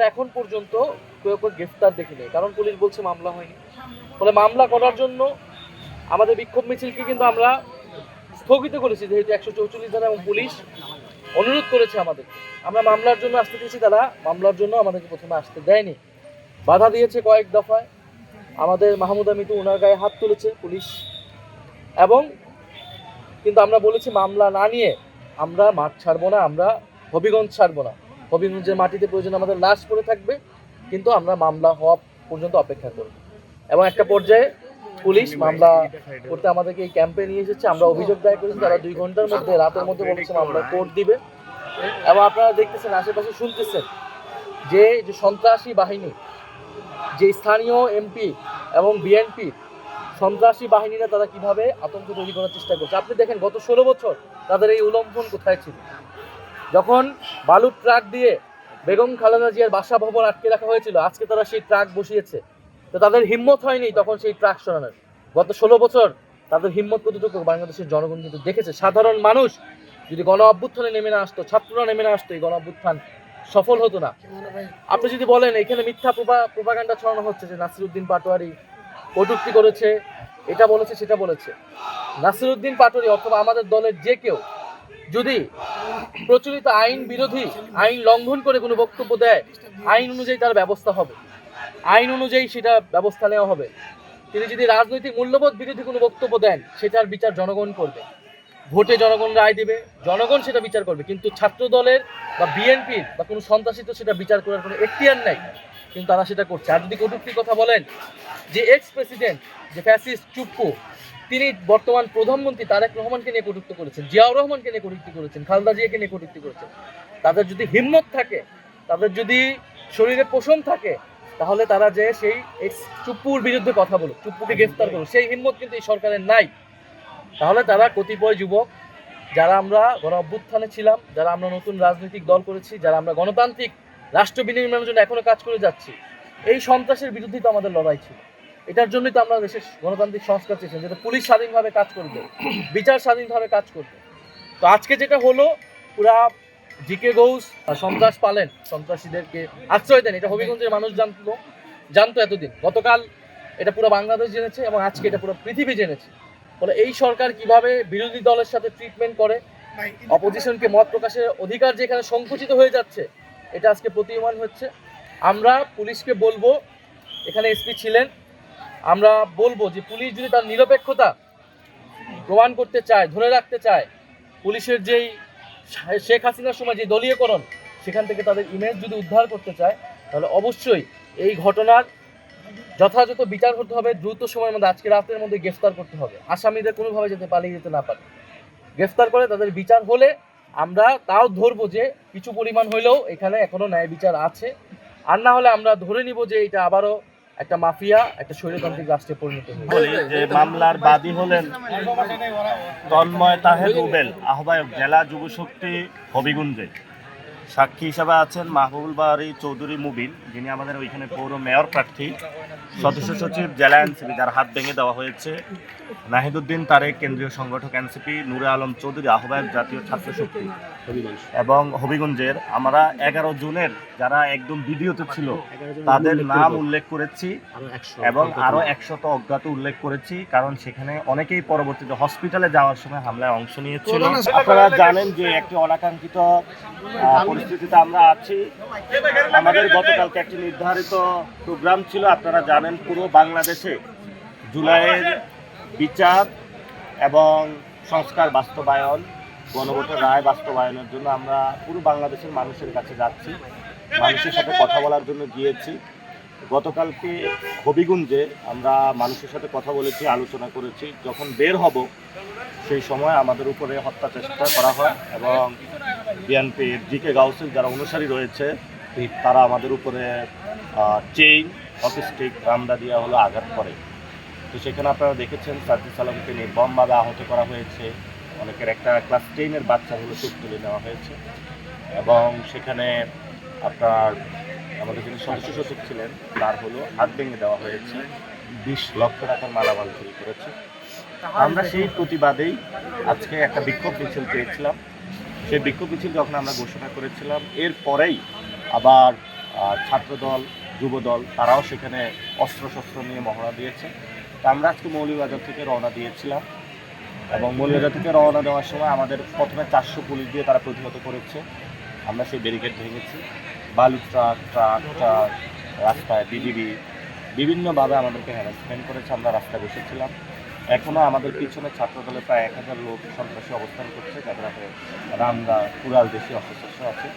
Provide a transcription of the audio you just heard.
আমরা এখন পর্যন্ত কেউ গ্রেফতার দেখিনি, কারণ পুলিশ বলছে মামলা হয়নি। ফলে মামলা করার জন্য আমাদের বিক্ষোভ মিছিলকে কিন্তু আমরা স্থগিত করেছি, যেহেতু 144 ধারা এবং পুলিশ অনুরোধ করেছে আমাদের, আমরা মামলার জন্য আসতে দিয়েছি, তারা মামলার জন্য আমাদেরকে প্রথমে আসতে দেয়নি, বাধা দিয়েছে কয়েক দফায়। আমাদের মাহমুদা মিতু ওনার গায়ে হাত তুলেছে পুলিশ, এবং কিন্তু আমরা বলেছি মামলা না নিয়ে আমরা মাঠ ছাড়বো না, আমরা হবিগঞ্জ ছাড়বো না। হবিগঞ্জের মাটিতে প্রয়োজন আমাদের লাশ পড়ে থাকবে, কিন্তু আমরা মামলা হওয়া পর্যন্ত অপেক্ষা করব। এবং একটা পর্যায়ে পুলিশ মামলা করতে আমাদেরকে এই ক্যাম্পে নিয়ে এসেছে। আমরা অভিযোগ দায়ের করেছি, তারা 2 ঘন্টার মধ্যে, রাতের মধ্যে বলেছে মামলা কোর্ট দিবে। এবং আপনারা দেখতেছেন, আশেপাশে শুনতেছেন যে সন্ত্রাসী বাহিনী, যে স্থানীয় এমপি এবং বিএনপি সন্ত্রাসী বাহিনীরা তারা কিভাবে আতঙ্ক তৈরি করার চেষ্টা করছে। আপনি দেখেন গত 16 বছর তাদের এই উল্লঙ্ঘন কোথায় ছিল। যখন বালুর ট্রাক দিয়ে বেগম খালেদা জিয়ার বাসা ভবন আটকে রাখা হয়েছিল, আজকে তারা সেই ট্রাক বসিয়েছে, তো তাদের হিম্মত হয়নি তখন সেই ট্রাক সরানোর। গত 16 বছর তাদের হিম্মত কতটুকু বাংলাদেশের জনগণ কিন্তু দেখেছে। সাধারণ মানুষ যদি গণ অভ্যুত্থানে নেমে না আসতো, ছাত্ররা নেমে না আসতো, এই গণ অভ্যুত্থান সফল হতো না। আপনি যদি বলেন এখানে মিথ্যা প্রোপাগান্ডা ছড়ানো হচ্ছে যে নাসিরউদ্দিন পাটোয়ারি কটূক্তি করেছে, এটা বলেছে সেটা বলেছে, নাসিরউদ্দিন পাটোয়ারি অথবা আমাদের দলের যে কেউ যদি প্রচলিত আইন বিরোধী, আইন লঙ্ঘন করে কোনো বক্তব্য দেয়, আইন অনুযায়ী তার ব্যবস্থা হবে, আইন অনুযায়ী সেটা ব্যবস্থা নেওয়া হবে। তিনি যদি রাজনৈতিক মূল্যবোধ বিরোধী কোনো বক্তব্য দেন, সেটার বিচার জনগণ করবে, ভোটে জনগণ রায় দেবে, জনগণ সেটা বিচার করবে। কিন্তু ছাত্র দলের বা বিএনপির বা কোনো সন্ত্রাসী তো সেটা বিচার করার কোনো এখতিয়ার নাই, কিন্তু তারা সেটা করছে। আর যদি কটূক্তির কথা বলেন, যে এক্স প্রেসিডেন্ট, যে ফ্যাসিস্ট চুপ্পু, তিনি বর্তমান প্রধানমন্ত্রী তারেক রহমানকে নিয়ে কটূক্তি করেছেন, জিয়াউর রহমানকে নিয়ে কটূক্তি করেছেন, খালেদা জিয়াকে নিয়ে কটূক্তি করেছেন। তাদের যদি হিম্মত থাকে, তাদের যদি শরীরে পোষণ থাকে, তাহলে তারা যে সেই চুপ্পুর বিরুদ্ধে কথা বলুক, চুপ্পুকে গ্রেফতার করুক, সেই হিম্মত কিন্তু এই সরকারের নাই। তাহলে তারা কতিপয় যুবক, যারা আমরা গণ অভ্যুত্থানে ছিলাম, যারা আমরা নতুন রাজনৈতিক দল করেছি, যারা আমরা গণতান্ত্রিক রাষ্ট্র বিনির্মাণের জন্য এখনো কাজ করে যাচ্ছি, এই সন্ত্রাসের বিরুদ্ধে তো আমাদের লড়াই ছিল। এটার জন্যই তো আমরা দেশের গণতান্ত্রিক সংস্কার চেয়েছিলাম, যাতে পুলিশ স্বাধীনভাবে কাজ করবে, বিচার স্বাধীনভাবে কাজ করবে। তো আজকে যেটা হলো, পুরা জিকে গৌস সন্ত্রাস পালেন, সন্ত্রাসীদেরকে আশ্রয় দেন, এটা হবিগঞ্জের মানুষ জানতো এতদিন। গতকাল এটা পুরো বাংলাদেশ জেনেছে এবং আজকে এটা পুরো পৃথিবী জেনেছে। ফলে এই সরকার কিভাবে বিরোধী দলের সাথে ট্রিটমেন্ট করে, অপোজিশনকে মত প্রকাশের অধিকার যেখানে সংকুচিত হয়ে যাচ্ছে, এটা আজকে প্রতীয়মান হচ্ছে। আমরা পুলিশকে বলবো, এখানে এসপি ছিলেন, আমরা বলবো যে পুলিশ যদি তার নিরপেক্ষতা প্রমাণ করতে চায়, ধরে রাখতে চায়, পুলিশের যেই শেখ হাসিনার সময় যে দলীয়করণ, সেখান থেকে তাদের ইমেজ যদি উদ্ধার করতে চায়, তাহলে অবশ্যই এই ঘটনার যথাযথ বিচার করতে হবে, দ্রুত সময়ের মধ্যে, আজকে রাতের মধ্যে গ্রেফতার করতে হবে। আসামিদের কোনোভাবে যাতে পালিয়ে যেতে না পারে, গ্রেফতার করে তাদের বিচার হলে আমরা তাও ধরবো যে কিছু পরিমাণ হইলেও এখানে এখনো ন্যায় বিচার আছে। আর না হলে আমরা ধরে নিব যে এটা আবারও একটা মাফিয়া, একটা স্বৈরতান্ত্রিক রাষ্ট্রে পরিণত হবে। যে মামলার বাদী হলেন তন্ময় তাহের রুবেল, আহ্বায়ক জেলা যুব শক্তি হবিগঞ্জে। সাক্ষী হিসাবে আছেন মাহবুবুল বাড়ি চৌধুরী মুবিন, যিনি আমাদের ওইখানে পৌর মেয়র প্রার্থী, সদস্য সচিব জেলা এনসিপি, যার হাত ভেঙে দেওয়া হয়েছে, নাহিদউদ্দিন তারেক কেন্দ্রীয় সংগঠক এনসিপি, নূরে আলম চৌধুরী আহ্বায়ক জাতীয় ছাত্র শক্তি এবং হবিগঞ্জের। আমরা 11 জনের যারা একদম ভিডিওতে ছিল তাদের নাম উল্লেখ করেছি এবং আরো 100 অজ্ঞাত উল্লেখ করেছি, কারণ সেখানে অনেকেই পরবর্তীতে হসপিটালে যাওয়ার সময় হামলায় অংশ নিয়েছিল। আপনারা জানেন যে একটি অনাকাঙ্ক্ষিত পরিস্থিতিতে আমরা আছি। আমাদের গতকালকে একটি নির্ধারিত প্রোগ্রাম ছিল, আপনারা জানেন পুরো বাংলাদেশে জুলাইয়ের বিচার এবং সংস্কার বাস্তবায়ন, গণভোটের রায় বাস্তবায়নের জন্য আমরা পুরো বাংলাদেশের মানুষের কাছে যাচ্ছি, মানুষের সাথে কথা বলার জন্য গিয়েছি। গতকালকে হবিগঞ্জে আমরা মানুষের সাথে কথা বলেছি, আলোচনা করেছি। যখন বের হব সেই সময় আমাদের উপরে হত্যা চেষ্টা করা হয় এবং বিএনপির জিকে গাউসের যারা অনুসারী রয়েছে তারা আমাদের উপরে চেইন, হকিস্টিক, রামদা দিয়া হলো আঘাত করে। তো সেখানে আপনারা দেখেছেন সাজ্জিদ সালামকে নির্মমভাবে আহত করা হয়েছে, অনেকের একটা ক্লাস 10-এর বাচ্চা হলো চোখ তুলে নেওয়া হয়েছে এবং সেখানে আপনার আমাদের যিনি সদস্য সচিব ছিলেন তার হলো হাত ভেঙে দেওয়া হয়েছে, 20 লক্ষ টাকার মালামাল চুরি করেছে। আমরা সেই প্রতিবাদেই আজকে একটা বিক্ষোভ মিছিল চেয়েছিলাম। সেই বিক্ষোভ মিছিল যখন আমরা ঘোষণা করেছিলাম, এরপরেই আবার ছাত্রদল, যুবদল তারাও সেখানে অস্ত্রশস্ত্র নিয়ে মহড়া দিয়েছে। তো আমরা আজকে মৌলভীবাজার থেকে রওনা দিয়েছিলাম এবং মৌলভীবাজার থেকে রওনা দেওয়ার সময় আমাদের প্রথমে 400 পুলিশ দিয়ে তারা প্রতিহত করেছে। আমরা সেই ব্যারিকেড ভেঙেছি। বালু ট্রাক রাস্তায় বিজিবি বিভিন্নভাবে আমাদেরকে হ্যারাসমেন্ট করেছে। আমরা রাস্তায় বসেছিলাম। এখনও আমাদের পিছনে ছাত্রদলের প্রায় 1000 লোক সন্ত্রাসী অবস্থান করছে, যাদের হাতে রামদা, কুড়াল দেশি অস্ত্রশস্ত্র আছে।